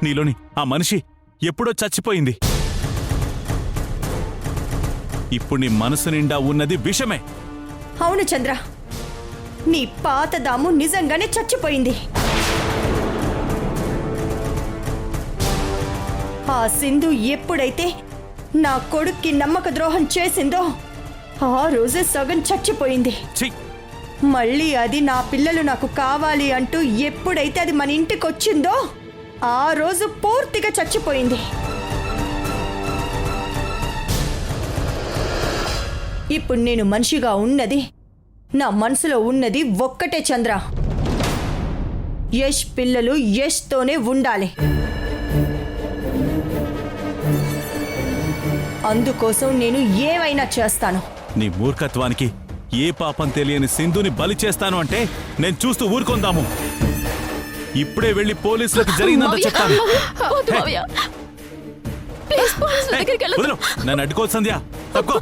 నీలోని ఆ మనిషి ఎప్పుడో చచ్చిపోయింది. ఇప్పుడు నీ మనసు నిండా ఉన్నది విషమే. అవును చంద్ర, నీ పాత దాము నిజంగానే చచ్చిపోయింది. ఆ సింధు ఎప్పుడైతే నా కొడుక్కి నమ్మక ద్రోహం చేసిందో ఆ రోజే సగం చచ్చిపోయింది. ఛీ! మళ్ళీ అది నా పిల్లలు నాకు కావాలి అంటూ ఎప్పుడైతే అది మన ఇంటికి వచ్చిందో ఆ రోజు పూర్తిగా చచ్చిపోయింది. ఇప్పుడు నేను మనిషిగా ఉన్నది, నా మనసులో ఉన్నది ఒక్కటే చంద్ర. యష్ పిల్లలు యష్తోనే ఉండాలి. అందుకోసం నేను ఏమైనా చేస్తాను. నీ మూర్ఖత్వానికి ఏ పాపం తెలియని సింధుని బలి చేస్తాను అంటే నేను చూస్తూ ఊరుకొందాము. ఇప్పుడే వెళ్ళి పోలీసులకు జరిగిందంతా చెప్తాను. వదలు, నన్ను అడ్డుకోవచ్చు సంధ్య. తప్పుకో.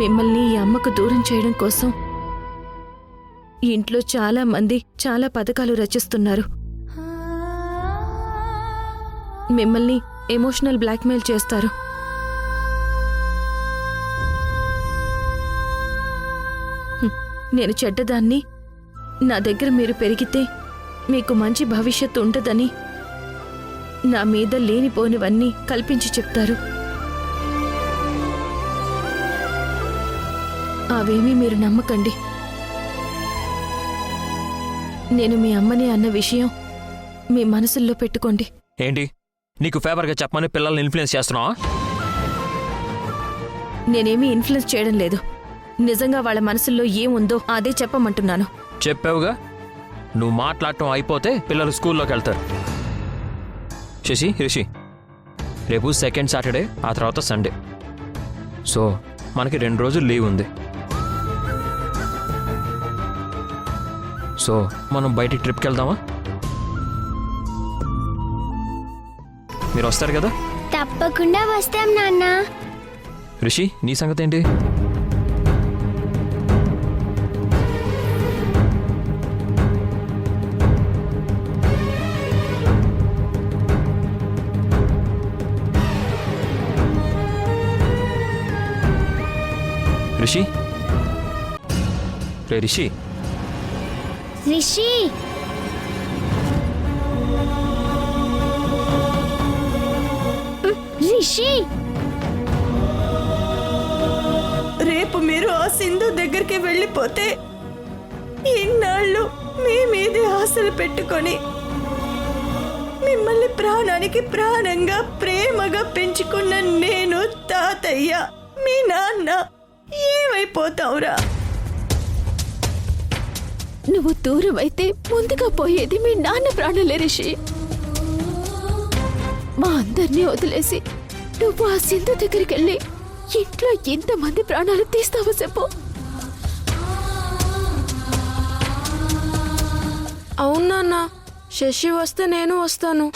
మిమ్మల్ని ఈ అమ్మకు దూరం చేయడం కోసం ఇంట్లో చాలా మంది చాలా పథకాలు రచిస్తున్నారు. మిమ్మల్ని ఎమోషనల్ బ్లాక్మెయిల్ చేస్తారు. నేను చెడ్డదాన్ని, నా దగ్గర మీరు పెరిగితే మీకు మంచి భవిష్యత్తు ఉంటుందని నా మీద లేనిపోనివన్నీ కల్పించి చెప్తారు. అవేమీ మీరు నమ్మకండి. నేను మీ అమ్మని అన్న విషయం మీ మనసుల్లో పెట్టుకోండి. ఏంటి నీకు ఫేవర్గా చెప్పమని పిల్లల్ని ఇన్ఫ్లుయెన్స్ చేస్తున్నావా? నేనేమీ ఇన్ఫ్లుయెన్స్ చేయడం లేదు. నిజంగా వాళ్ళ మనసుల్లో ఏముందో అదే చెప్పమంటున్నాను. చెప్పావుగా, నువ్వు మాట్లాడటం అయిపోతే పిల్లలు స్కూల్లోకి వెళ్తారు. శశి, రిషి, రేపు సెకండ్ సాటర్డే, ఆ తర్వాత సండే. సో మనకి 2 రోజులు లీవ్ ఉంది. సో మనం బయటికి ట్రిప్కి వెళ్దామా? మీరు వస్తారు కదా? తప్పకుండా వస్తాం నాన్న. రిషి, నీ సంగతి ఏంటి? రిషి, రే రిషి. రిషి, రిషి, రేపు మీరు ఆ సింధు దగ్గరికి వెళ్ళిపోతే ఇన్నాళ్ళు మీ మీదే ఆశలు పెట్టుకొని మిమ్మల్ని ప్రాణానికి ప్రాణంగా ప్రేమగా పెంచుకున్న నేను, తాతయ్య, మీ నాన్న ఏమైపోతావురా? నువ్వు దూరం అయితే ముందుగా పోయేది మీ నాన్న ప్రాణాలే రిషి. మా అందరినీ వదిలేసి నువ్వు ఆ సింధు దగ్గరికి వెళ్ళి ఇంట్లో ఎంతమంది ప్రాణాలు తీస్తావో చెప్పు. అవునా, శశి వస్తే నేను వస్తాను.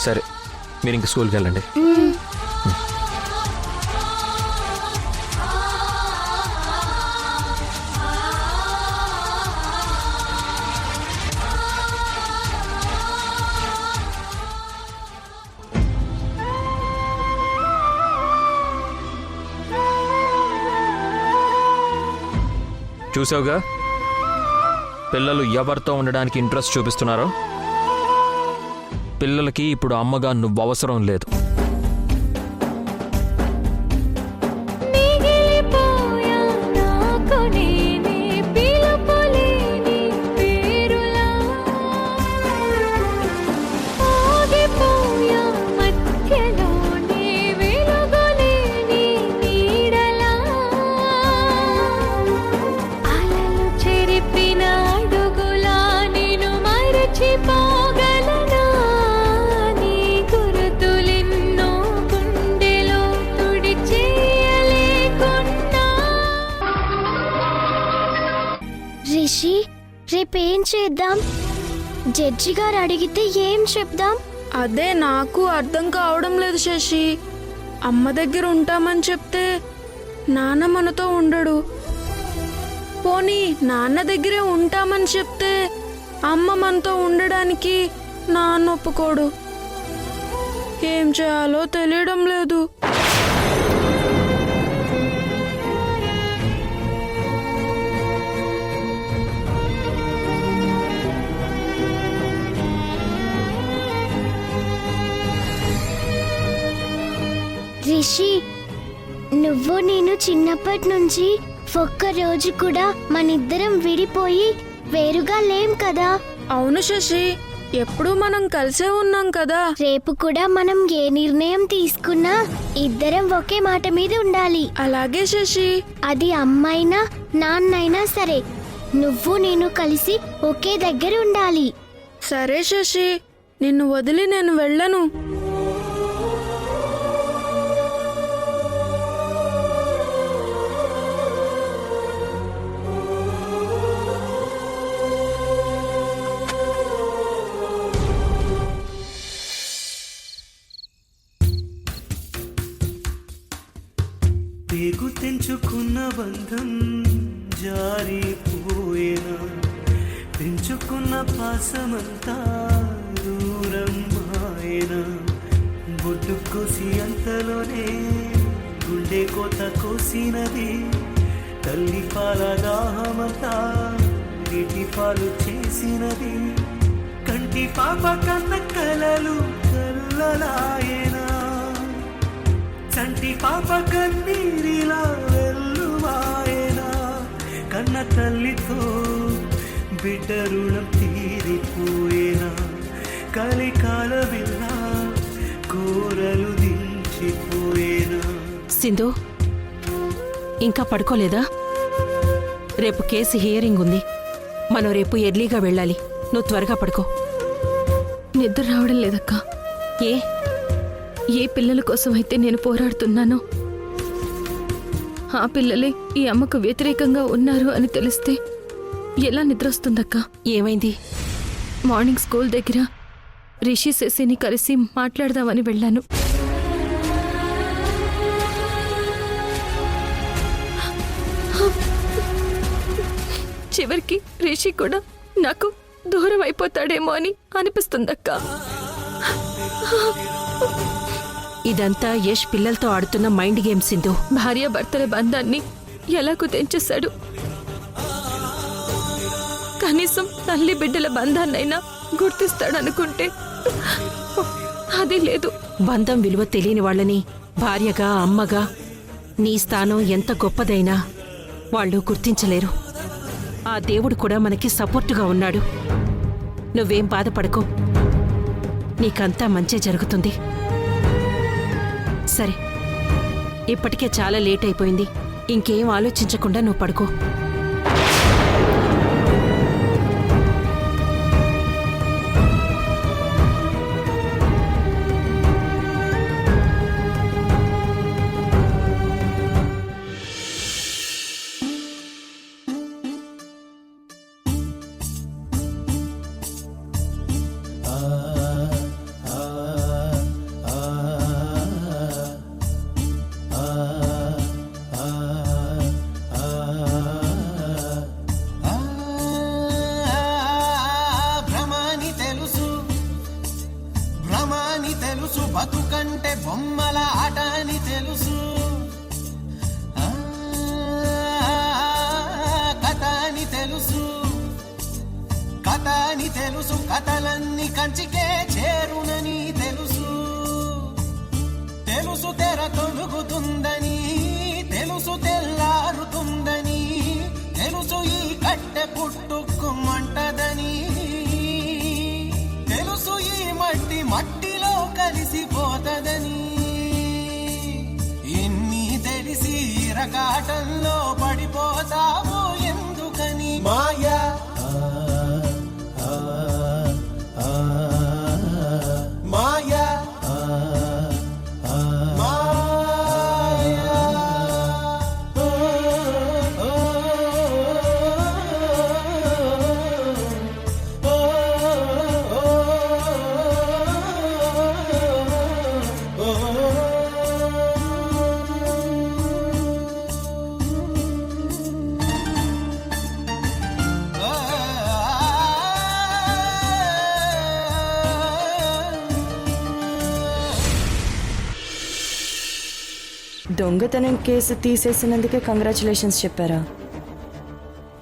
సరే, మీరు ఇంక స్కూల్కి వెళ్ళండి. చూసావుగా, పిల్లలు ఎవరితో ఉండడానికి ఇంట్రెస్ట్ చూపిస్తున్నారో. పిల్లలకి ఇప్పుడు అమ్మగా నువ్వు అవసరం లేదు. రిషి, రేపేం చేద్దాం? జడ్జి గారు అడిగితే ఏం చెప్దాం? అదే నాకు అర్థం కావడం లేదు శశి. అమ్మ దగ్గర ఉంటామని చెప్తే నాన్న మనతో ఉండడు. పోనీ నాన్న దగ్గరే ఉంటామని చెప్తే అమ్మ మనతో ఉండడానికి నాన్న ఒప్పుకోడు. ఏం చేయాలో తెలియడం లేదు. శశి, నువ్వు నేను చిన్నప్పటి నుంచి ఒక్క రోజు కూడా మనిద్దరం విడిపోయి వేరుగా లేం కదా. అవును శశి, ఎప్పుడూ మనం కలిసే ఉన్నాం కదా. రేపు కూడా మనం ఏ నిర్ణయం తీసుకున్నా ఇద్దరం ఒకే మాట మీద ఉండాలి. అలాగే శశి. అది అమ్మైనా నాన్నైనా సరే, నువ్వు నేను కలిసి ఒకే దగ్గర ఉండాలి. సరే శశి, నిన్ను వదిలి నేను వెళ్ళను. పేగు తెంచుకున్న బంధం జారిపోయేనా, పెంచుకున్న పాసమంతా దూరం మాయేనా, బొడ్డు కోసి అంతలోనే గుండె కోత కోసినది, తల్లి పాల దాహమంతా నీటి పాలు చేసినది, కంటి పాప కన్న కలలు కల్లలాయేనా, చంటి పాప కన్నీరిలా వెల్లువాయేనా, కన్న తల్లితో బిడ్డ రుణం తీరిపోయేనా, కలికాల విల్ల కూరలు దించిపోయేనా. సింధు, ఇంకా పడుకోలేదా? రేపు కేసు హియరింగ్ ఉంది. మనం రేపు ఎర్లీగా వెళ్ళాలి. నువ్వు త్వరగా పడుకో. నిద్ర రావడం లేదక్కా. ఏ పిల్లల కోసం అయితే నేను పోరాడుతున్నానో ఆ పిల్లలే ఈ అమ్మకు వ్యతిరేకంగా ఉన్నారు అని తెలిస్తే ఎలా నిద్రొస్తుందక్కా? ఏమైంది? మార్నింగ్ స్కూల్ దగ్గర రిషి శశిని కలిసి మాట్లాడదామని వెళ్ళాను. చివరికి రిషి కూడా నాకు దూరం అయిపోతాడేమో అని అనిపిస్తుందక్కా. ఇదంతా యష్ పిల్లలతో ఆడుతున్న మైండ్ గేమ్ సింధు. భార్యాభర్తల బంధాన్ని ఎలాగూ తెంచేశాడు. కనీసం తల్లి బిడ్డల బంధాన్నైనా గుర్తిస్తాడనుకుంటే అది లేదు. బంధం విలువ తెలియని వాళ్ళని భార్యగా, అమ్మగా నీ స్థానం ఎంత గొప్పదైనా వాళ్ళు గుర్తించలేరు. ఆ దేవుడు కూడా మనకి సపోర్టుగా ఉన్నాడు. నువ్వేం బాధపడకో, నీకంతా మంచే జరుగుతుంది. సరే, ఇప్పటికే చాలా లేట్ అయిపోయింది. ఇంకేం ఆలోచించకుండా నువ్వు పడుకో. తెలుసు బతుకంటే బొమ్మల ఆట అని తెలుసు, కథ అని తెలుసు, కథ అని తెలుసు, కథలన్నీ కంచికే చేరునని తెలుసు, తెలుసు తెర తొలుగుతుందని, తెలుసు తెల్లారుతుందని, తెలుసు ఈ కట్టె పుట్టుకుమంటదని, తెలుసు ఈ మట్టి మట్టిలో కలిసిపోతదని, ఎన్ని తెలిసి రకాటంలో పడిపోతావు ఎందుకని మాయా మాయా దొంగతనం కేసు తీసేసినందుకే కంగ్రాచులేషన్స్ చెప్పారా?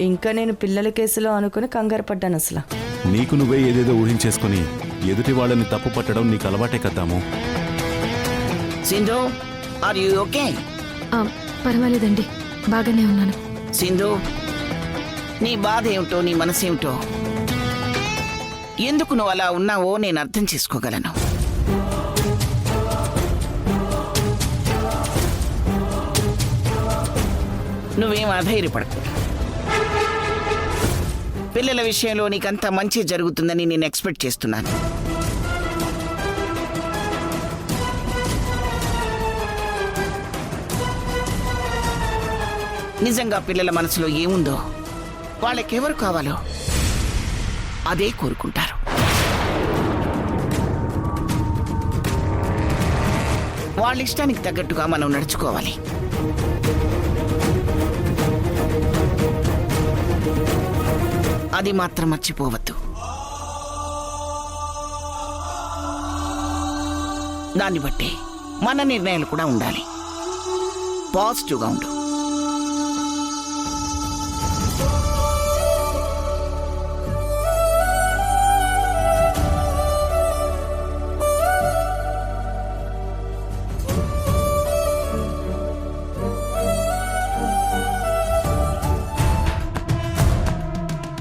ఇంకా నేను పిల్లల కేసులో అనుకుని కంగారు పడ్డాను. అసలు నీకు నువ్వే ఏదేదో ఊహించేసుకుని ఎదుటి వాళ్ళని తప్పు పట్టడం నీకు అలవాటే కద్దాము. Sindhu, are you okay? ఆ, పర్వాలేదండి, బాగానే ఉన్నాను. సింధు, నీ బాధ ఏమిటో, నీ మనసేమిటో, ఎందుకు నువ్వు అలా ఉన్నావో నేను అర్థం చేసుకోగలను. నువ్వేం అధైర్యపడకు. పిల్లల విషయంలో నీకంతా మంచి జరుగుతుందని నేను ఎక్స్పెక్ట్ చేస్తున్నాను. నిజంగా పిల్లల మనసులో ఏముందో, వాళ్ళకెవరు కావాలో అదే కోరుకుంటారు. వాళ్ళ ఇష్టానికి తగ్గట్టుగా మనం నడుచుకోవాలి. అది మాత్రం మర్చిపోవద్దు. దాన్ని బట్టి మన నిర్ణయాలు కూడా ఉండాలి. పాజిటివ్గా ఉండు.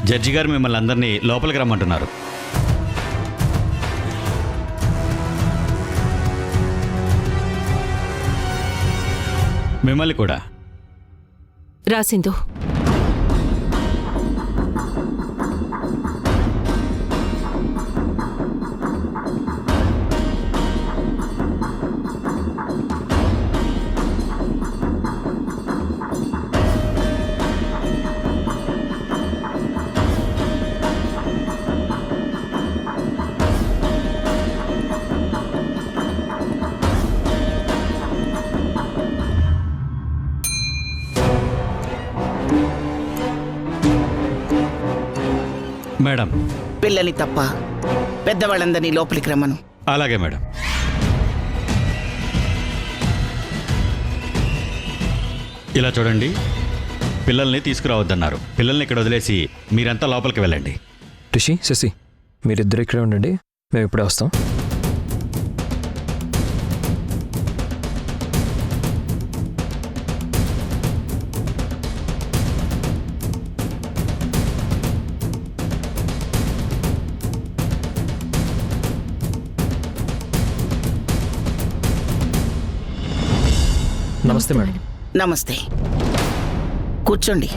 జడ్జి గారు మిమ్మల్ని అందరినీ లోపలికి రమ్మంటున్నారు. మిమ్మల్ని కూడా. రా సింధు. మేడం. పిల్లని తప్ప పెద్దవాళ్ళందరినీ లోపలికి రమ్మను. అలాగే మేడం. ఇలా చూడండి, పిల్లల్ని తీసుకురావద్దన్నారు. పిల్లల్ని ఇక్కడ వదిలేసి మీరంతా లోపలికి వెళ్ళండి. రిషి, శశి, మీరిద్దరు ఇక్కడే ఉండండి, మేము ఇప్పుడే వస్తాం. నమస్తే మేడం. నమస్తే. కూర్చోండి.